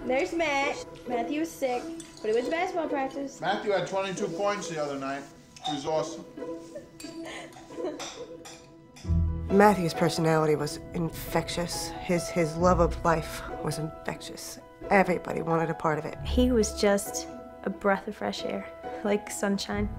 There's Matt. Matthew was sick, but he went to basketball practice. Matthew had 22 points the other night. He was awesome. Matthew's personality was infectious. His love of life was infectious. Everybody wanted a part of it. He was just a breath of fresh air, like sunshine.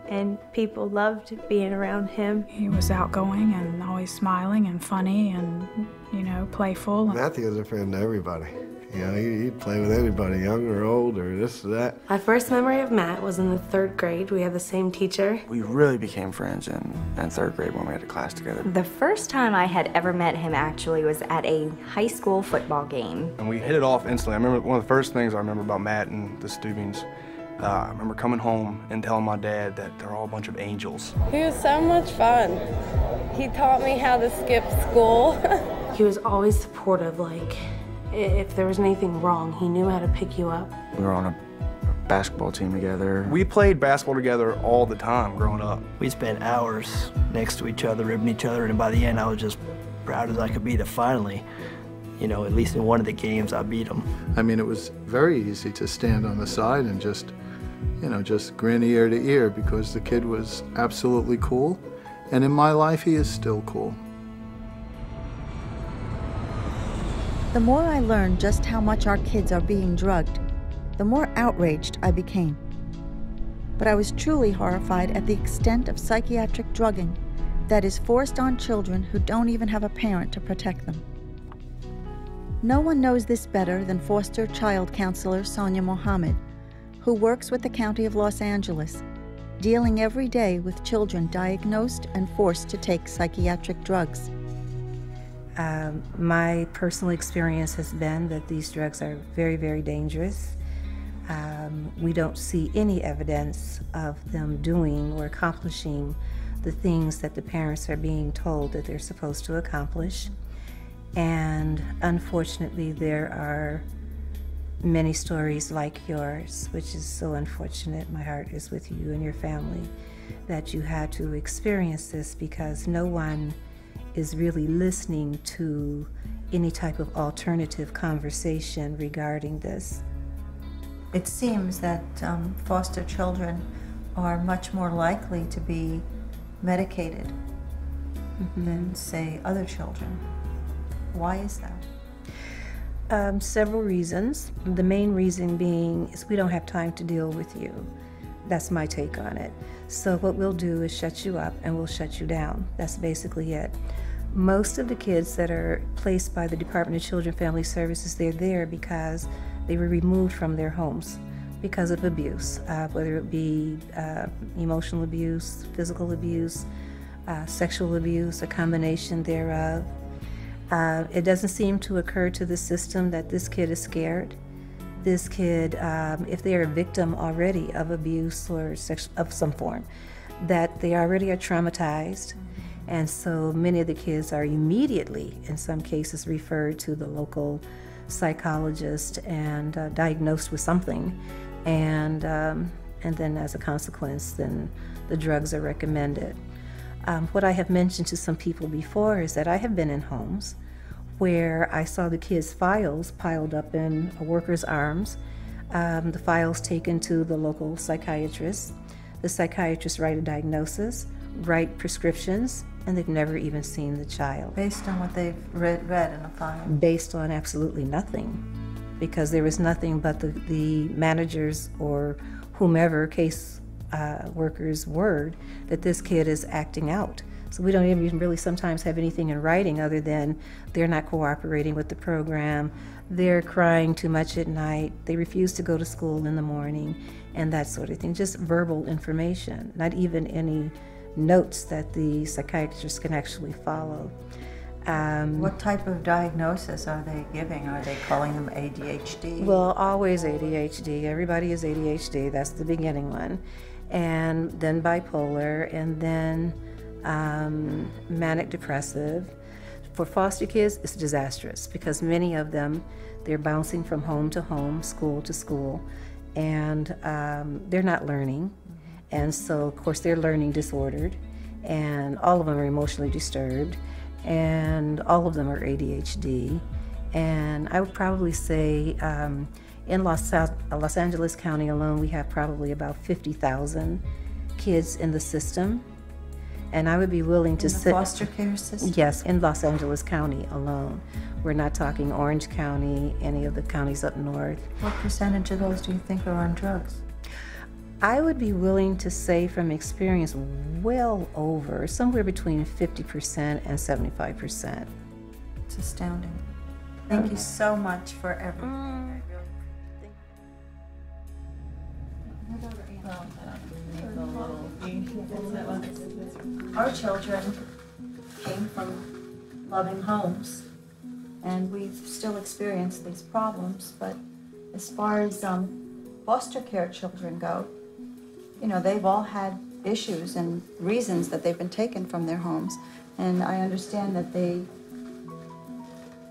And people loved being around him. He was outgoing and always smiling and funny and, you know, playful. Matthew was a friend to everybody. You know, he'd play with anybody, young or old or this or that. My first memory of Matt was in the 3rd grade. We had the same teacher. We really became friends in 3rd grade when we had a class together. The first time I had ever met him actually was at a high school football game. And we hit it off instantly. I remember one of the first things I remember about Matt and the Steubings. I remember coming home and telling my dad that they're all a bunch of angels. He was so much fun. He taught me how to skip school. He was always supportive, like, if there was anything wrong, he knew how to pick you up. We were on a basketball team together. We played basketball together all the time growing up. We spent hours next to each other, ribbing each other, and by the end I was just proud as I could be to finally, you know, at least in one of the games I beat him. I mean, it was very easy to stand on the side and just, you know, just grin ear to ear because the kid was absolutely cool. And in my life, he is still cool. The more I learned just how much our kids are being drugged, the more outraged I became. But I was truly horrified at the extent of psychiatric drugging that is forced on children who don't even have a parent to protect them. No one knows this better than foster child counselor Sonia Mohammed, who works with the County of Los Angeles, dealing every day with children diagnosed and forced to take psychiatric drugs. My personal experience has been that these drugs are very, very dangerous. We don't see any evidence of them doing or accomplishing the things that the parents are being told that they're supposed to accomplish. And unfortunately, there are many stories like yours, which is so unfortunate. My heart is with you and your family that you had to experience this, because no one is really listening to any type of alternative conversation regarding this. It seems that foster children are much more likely to be medicated than, say, other children. Why is that? Several reasons. The main reason being is we don't have time to deal with you. That's my take on it. So what we'll do is shut you up and we'll shut you down. That's basically it. Most of the kids that are placed by the Department of Children and Family Services, they're there because they were removed from their homes because of abuse, whether it be emotional abuse, physical abuse, sexual abuse, a combination thereof. It doesn't seem to occur to the system that this kid is scared. This kid, if they're a victim already of abuse or of some form, that they already are traumatized. And so many of the kids are immediately, in some cases, referred to the local psychologist and diagnosed with something. And then as a consequence, then the drugs are recommended. What I have mentioned to some people before is that I have been in homes where I saw the kids' files piled up in a worker's arms, the files taken to the local psychiatrist. The psychiatrist write a diagnosis, write prescriptions, and they've never even seen the child. Based on what they've read in a file? Based on absolutely nothing, because there was nothing but the manager's or whomever case worker's word that this kid is acting out. So we don't even really sometimes have anything in writing other than they're not cooperating with the program, they're crying too much at night, they refuse to go to school in the morning, and that sort of thing. Just verbal information, not even any notes that the psychiatrist can actually follow. What type of diagnosis are they giving? Are they calling them ADHD? Well, always ADHD. Everybody is ADHD. That's the beginning one. And then bipolar, and then manic depressive. For foster kids, it's disastrous because many of them, they're bouncing from home to home, school to school, and they're not learning. And so, of course, they're learning disordered, and all of them are emotionally disturbed, and all of them are ADHD. And I would probably say in Los Angeles County alone, we have probably about 50,000 kids in the system. And I would be willing to In the foster care system? Yes, in Los Angeles County alone. We're not talking Orange County, any of the counties up north. What percentage of those do you think are on drugs? I would be willing to say from experience well over, somewhere between 50% and 75%. It's astounding. Thank you so much for everything. Our children came from loving homes, and we've still experienced these problems, but as far as foster care children go, you know, they've all had issues and reasons that they've been taken from their homes, and I understand that they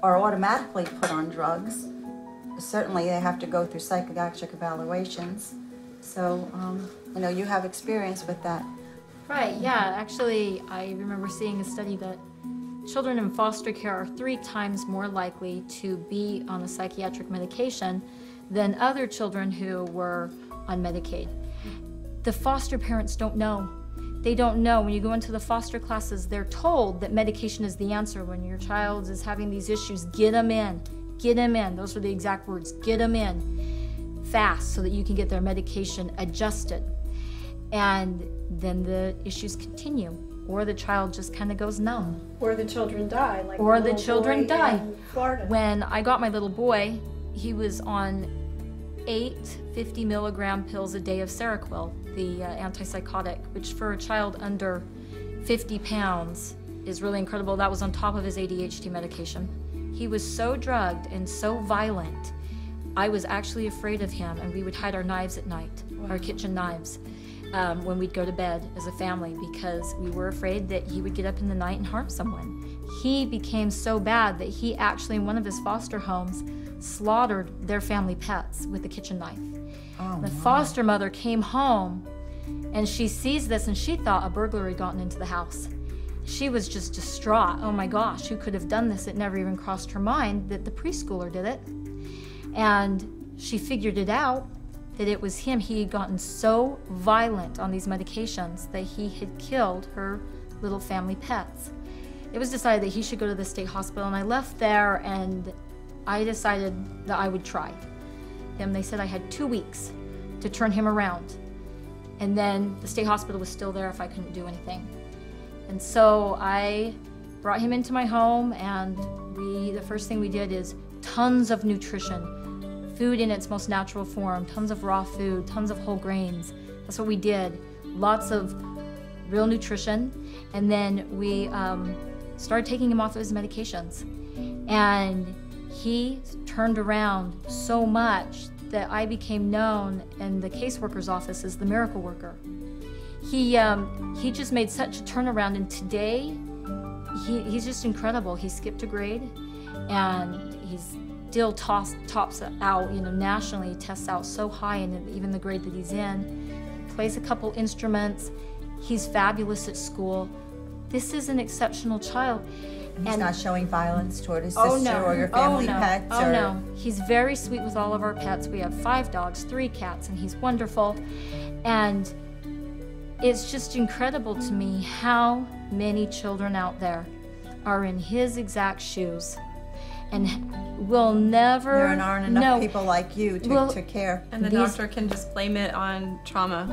are automatically put on drugs. Certainly they have to go through psychiatric evaluations, so you know, you have experience with that. Right, yeah. Actually, I remember seeing a study that children in foster care are 3 times more likely to be on a psychiatric medication than other children who were on Medicaid. The foster parents don't know. They don't know. When you go into the foster classes, they're told that medication is the answer. When your child is having these issues, get them in. Get them in. Those are the exact words. Get them in fast so that you can get their medication adjusted. And then the issues continue, or the child just kind of goes numb. Or the children die, like or the children die. in Florida. When I got my little boy, he was on 8 50-milligram pills a day of Seroquel, the antipsychotic, which for a child under 50 pounds is really incredible. That was on top of his ADHD medication. He was so drugged and so violent, I was actually afraid of him, and we would hide our knives at night, our kitchen knives. When we'd go to bed as a family, because we were afraid that he would get up in the night and harm someone. He became so bad that he actually, in one of his foster homes, slaughtered their family pets with a kitchen knife. The foster mother came home and she sees this and she thought a burglar had gotten into the house. She was just distraught. Oh my gosh, who could have done this? It never even crossed her mind that the preschooler did it. And she figured it out, that it was him. He had gotten so violent on these medications that he had killed her little family pets. It was decided that he should go to the state hospital, and I left there and I decided that I would try him. They said I had 2 weeks to turn him around, and then the state hospital was still there if I couldn't do anything. And so I brought him into my home, and the first thing we did is tons of nutrition. Food in its most natural form, tons of raw food, tons of whole grains. That's what we did. Lots of real nutrition. And then we started taking him off of his medications. And he turned around so much that I became known in the caseworker's office as the miracle worker. He just made such a turnaround, and today he's just incredible. He skipped a grade, and he's still tops out, you know, nationally, tests out so high in even the grade that he's in. Plays a couple instruments. He's fabulous at school. This is an exceptional child. He's not showing violence toward his sister or your family pets? Oh no, he's very sweet with all of our pets. We have 5 dogs, 3 cats, and he's wonderful. And it's just incredible to me how many children out there are in his exact shoes and will never... There aren't enough people like you to care. And the doctor can just blame it on trauma.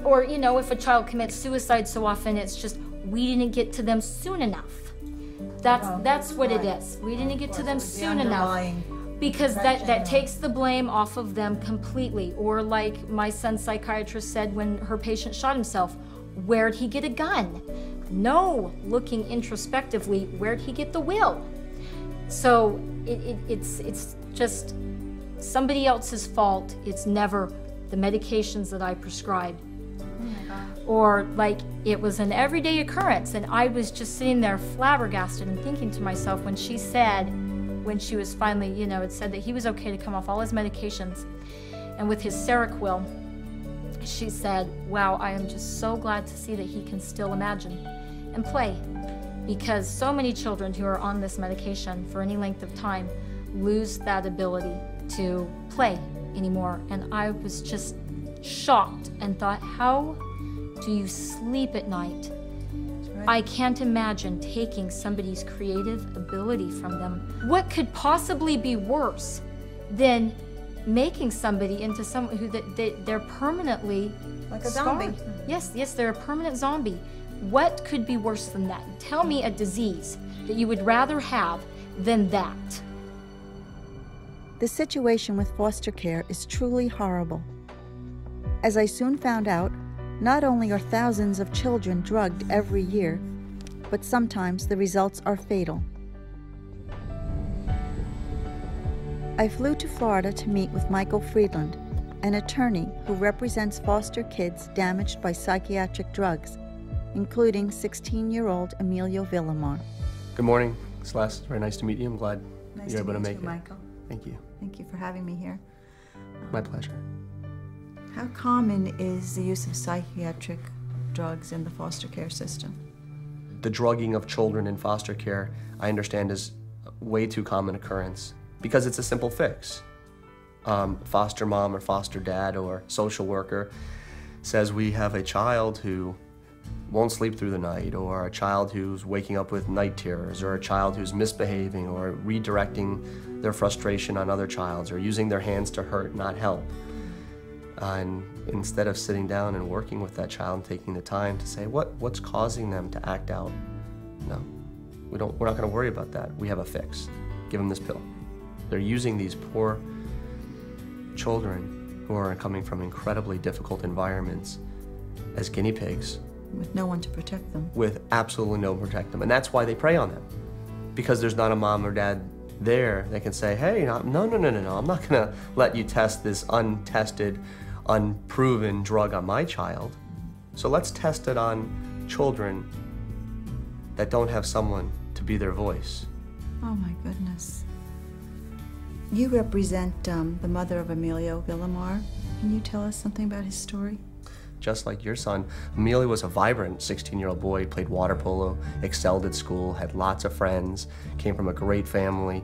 Or, you know, if a child commits suicide so often, it's just, we didn't get to them soon enough. That's what it is. We didn't get to them soon enough. Because that takes the blame off of them completely. Or like my son's psychiatrist said when her patient shot himself, where'd he get a gun? No, looking introspectively, where'd he get the will? So it's just somebody else's fault. It's never the medications that I prescribed. Or like it was an everyday occurrence, and I was just sitting there flabbergasted and thinking to myself when she said, when she was finally, you know, it said that he was okay to come off all his medications, and with his Seroquel, she said, wow, I am just so glad to see that he can still imagine and play, because so many children who are on this medication for any length of time lose that ability to play anymore. And I was just shocked and thought, how do you sleep at night? I can't imagine taking somebody's creative ability from them. What could possibly be worse than making somebody into someone who they're permanently like a scarred? zombie. Yes, they're a permanent zombie. What could be worse than that? Tell me a disease that you would rather have than that. The situation with foster care is truly horrible. As I soon found out, not only are thousands of children drugged every year, but sometimes the results are fatal. I flew to Florida to meet with Michael Friedland, an attorney who represents foster kids damaged by psychiatric drugs, including 16-year-old Emilio Villamar. Good morning, Celeste. Very nice to meet you. I'm glad you're able to make it. Michael. Thank you. Thank you for having me here. My pleasure. How common is the use of psychiatric drugs in the foster care system? The drugging of children in foster care, I understand, is a way too common occurrence because it's a simple fix. Foster mom or foster dad or social worker says we have a child who won't sleep through the night, or a child who's waking up with night terrors, or a child who's misbehaving or redirecting their frustration on other childs, or using their hands to hurt, not help. And instead of sitting down and working with that child and taking the time to say, what's causing them to act out? No, we're not going to worry about that. We have a fix. Give them this pill. They're using these poor children who are coming from incredibly difficult environments as guinea pigs. With no one to protect them. With absolutely no one to protect them. And that's why they prey on them. Because there's not a mom or dad there that can say, hey, no, I'm not going to let you test this untested, unproven drug on my child. So let's test it on children that don't have someone to be their voice. Oh my goodness. You represent the mother of Emilio Villamar. Can you tell us something about his story? Just like your son, Emilio was a vibrant 16-year-old boy, played water polo, excelled at school, had lots of friends, came from a great family.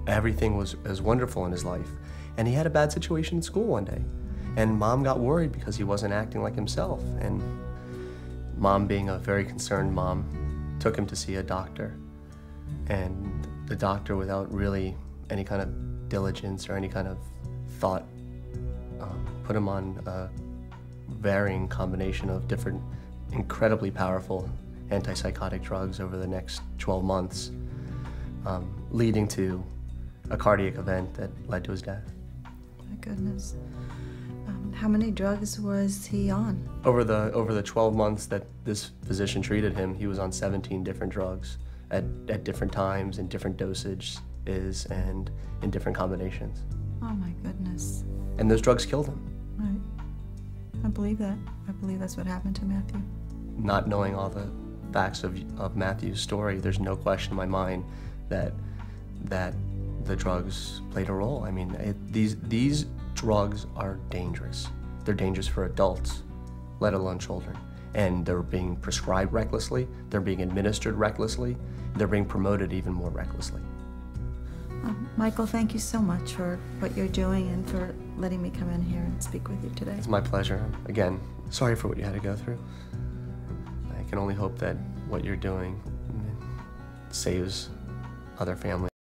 Everything was wonderful in his life. And he had a bad situation in school one day. And mom got worried because he wasn't acting like himself. And mom, being a very concerned mom, took him to see a doctor. And the doctor, without really any kind of diligence or any kind of thought, put him on a varying combination of different incredibly powerful antipsychotic drugs over the next 12 months, leading to a cardiac event that led to his death. My goodness. How many drugs was he on? Over the 12 months that this physician treated him, he was on 17 different drugs at different times, in different dosages, and in different combinations. Oh my goodness. And those drugs killed him. Right. I believe that. I believe that's what happened to Matthew. Not knowing all the facts of Matthew's story, there's no question in my mind that the drugs played a role. I mean, these drugs are dangerous. They're dangerous for adults, let alone children. And they're being prescribed recklessly, they're being administered recklessly, they're being promoted even more recklessly. Michael, thank you so much for what you're doing and for letting me come in here and speak with you today. It's my pleasure. Again, sorry for what you had to go through. I can only hope that what you're doing saves other family